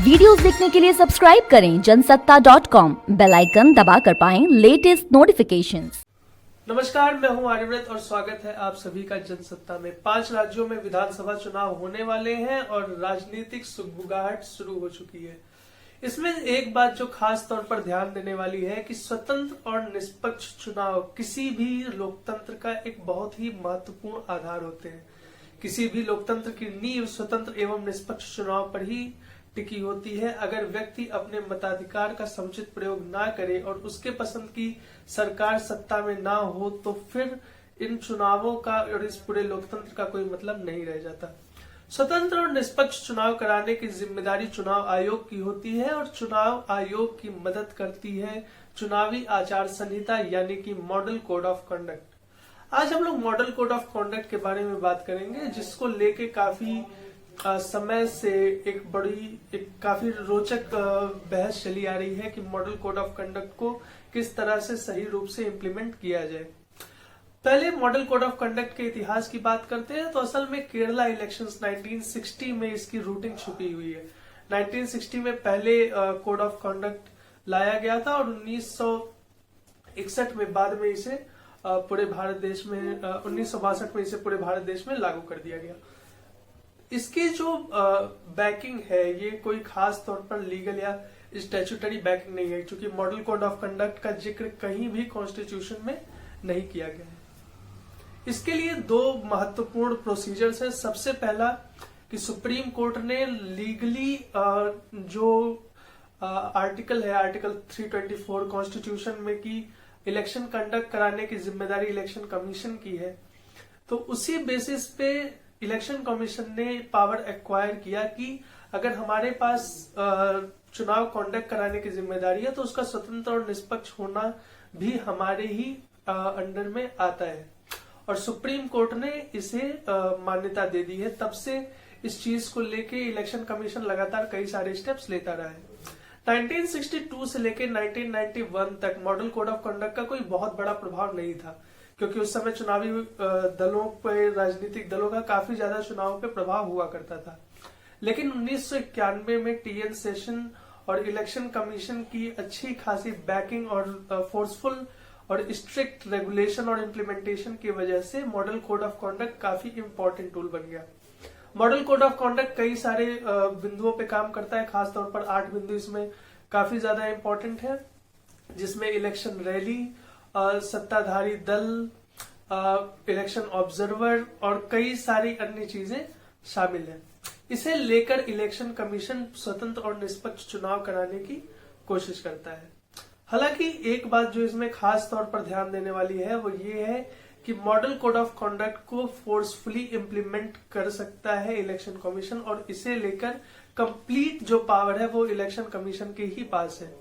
Videos देखने के लिए सब्सक्राइब करें जनसत्ता.com, बेल आइकन दबाकर पाएं लेटेस्ट नोटिफिकेशंस। नमस्कार, मैं हूं आर्यव्रत और स्वागत है आप सभी का जनसत्ता में। 5 राज्यों में विधानसभा चुनाव होने वाले हैं और राजनीतिक सुगबुगाहट शुरू हो चुकी है। इसमें एक बात जो खास तौर पर ध्यान देने वाली है कि स्वतंत्र और निष्पक्ष चुनाव किसी भी लोकतंत्र का एक बहुत ही महत्वपूर्ण आधार होते हैं। किसी भी लोकतंत्र की नींव स्वतंत्र एवं निष्पक्ष चुनाव पर ही टिकी होती है। अगर व्यक्ति अपने मताधिकार का समुचित प्रयोग ना करे और उसके पसंद की सरकार सत्ता में ना हो तो फिर इन चुनावों का और इस पूरे लोकतंत्र का कोई मतलब नहीं रह जाता। स्वतंत्र और निष्पक्ष चुनाव कराने की जिम्मेदारी चुनाव आयोग की होती है और चुनाव आयोग की मदद करती है चुनावी आचार संहिता यानी कि मॉडल कोड ऑफ कंडक्ट। आज हम लोग मॉडल कोड ऑफ कंडक्ट के बारे में बात करेंगे, जिसको लेके काफी समय से एक काफी रोचक बहस चली आ रही है कि मॉडल कोड ऑफ कंडक्ट को किस तरह से सही रूप से इम्प्लीमेंट किया जाए। पहले मॉडल कोड ऑफ कंडक्ट के इतिहास की बात करते हैं तो असल में केरला इलेक्शंस 1960 में इसकी रूटिंग छुपी हुई है। 1960 में पहले कोड ऑफ कंडक्ट लाया गया था और 1961 में बाद में इसे पूरे भारत देश में 1962 में इसे पूरे भारत देश में लागू कर दिया गया। इसकी जो बैकिंग है ये कोई खास तौर पर लीगल या स्टैट्यूटरी बैकिंग नहीं है, क्योंकि मॉडल कोड ऑफ कंडक्ट का जिक्र कहीं भी कॉन्स्टिट्यूशन में नहीं किया गया है। इसके लिए 2 महत्वपूर्ण प्रोसीजर्स हैं। सबसे पहला कि सुप्रीम कोर्ट ने लीगली जो आर्टिकल है, आर्टिकल 324 कॉन्स्टिट्यूशन में की इलेक्शन कंडक्ट कराने की जिम्मेदारी इलेक्शन कमीशन की है, तो उसी बेसिस पे इलेक्शन कमीशन ने पावर एक्वायर किया कि अगर हमारे पास चुनाव कंडक्ट कराने की जिम्मेदारी है तो उसका स्वतंत्र और निष्पक्ष होना भी हमारे ही अंडर में आता है, और सुप्रीम कोर्ट ने इसे मान्यता दे दी है। तब से इस चीज को लेके इलेक्शन कमीशन लगातार कई सारे स्टेप्स लेता रहा है। 1962 से लेके 1991 तक मॉडल कोड ऑफ कंडक्ट का कोई बहुत बड़ा प्रभाव नहीं था, क्योंकि उस समय चुनावी दलों पे, राजनीतिक दलों का काफी ज्यादा चुनाव पे प्रभाव हुआ करता था। लेकिन 1991 में टीएन सेशन और इलेक्शन कमीशन की अच्छी खासी बैकिंग और फोर्सफुल और स्ट्रिक्ट रेगुलेशन और इम्प्लीमेंटेशन की वजह से मॉडल कोड ऑफ कंडक्ट काफी इंपॉर्टेंट टूल बन गया। मॉडल कोड ऑफ कंडक्ट कई सारे बिंदुओं पे काम करता है, खासतौर पर 8 बिंदु इसमें काफी ज्यादा इंपॉर्टेंट है, जिसमें इलेक्शन रैली, सत्ताधारी दल, इलेक्शन ऑब्जर्वर और कई सारी अन्य चीजें शामिल हैं। इसे लेकर इलेक्शन कमीशन स्वतंत्र और निष्पक्ष चुनाव कराने की कोशिश करता है। हालांकि एक बात जो इसमें खास तौर पर ध्यान देने वाली है वो ये है कि मॉडल कोड ऑफ कंडक्ट को फोर्सफुली इम्प्लीमेंट कर सकता है इलेक्शन कमीशन, और इसे लेकर कंप्लीट जो पावर है वो इलेक्शन कमीशन के ही पास है।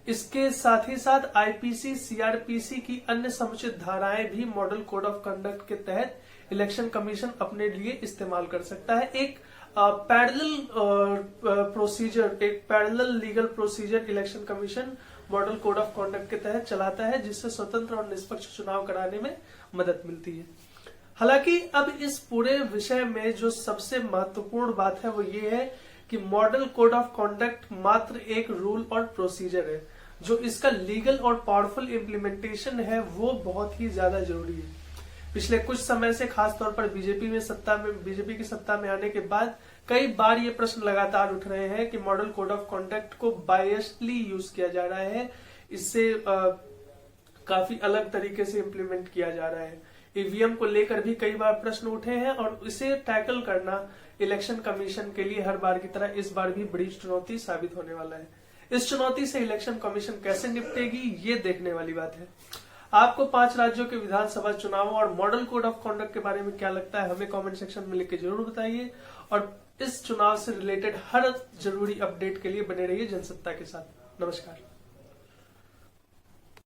इसके साथ ही साथ आईपीसी, सीआरपीसी की अन्य समुचित धाराएं भी मॉडल कोड ऑफ कंडक्ट के तहत इलेक्शन कमीशन अपने लिए इस्तेमाल कर सकता है। एक पैरेलल प्रोसीजर, एक parallel legal procedure election commission model code of conduct के तहत चलाता है, जिससे स्वतंत्र और निष्पक्ष चुनाव कराने में मदद मिलती है। हालांकि अब इस पूरे विषय में जो सबसे महत्वपूर्ण बात है वो ये है कि मॉडल कोड ऑफ कंडक्ट मात्र एक रूल और प्रोसीजर है। जो इसका लीगल और पावरफुल इम्प्लीमेंटेशन है वो बहुत ही ज्यादा जरूरी है। पिछले कुछ समय से खास तौर पर बीजेपी की सत्ता में आने के बाद कई बार ये प्रश्न लगातार उठ रहे हैं कि मॉडल कोड ऑफ कंडक्ट को बायस्डली यूज किया जा रहा है, इससे काफी अलग तरीके से इम्प्लीमेंट किया जा रहा है। ईवीएम को लेकर भी कई बार प्रश्न उठे हैं और इसे टैकल करना इलेक्शन कमीशन के लिए हर बार की तरह इस बार भी बड़ी चुनौती साबित होने वाला है। इस चुनौती से इलेक्शन कमीशन कैसे निपटेगी ये देखने वाली बात है। आपको 5 राज्यों के विधानसभा चुनावों और मॉडल कोड ऑफ कंडक्ट के बारे में क्या लगता है हमें कमेंट सेक्शन में लिख के जरूर बताइए, और इस चुनाव से रिलेटेड हर जरूरी अपडेट के लिए बने रहिए जनसत्ता के साथ। नमस्कार।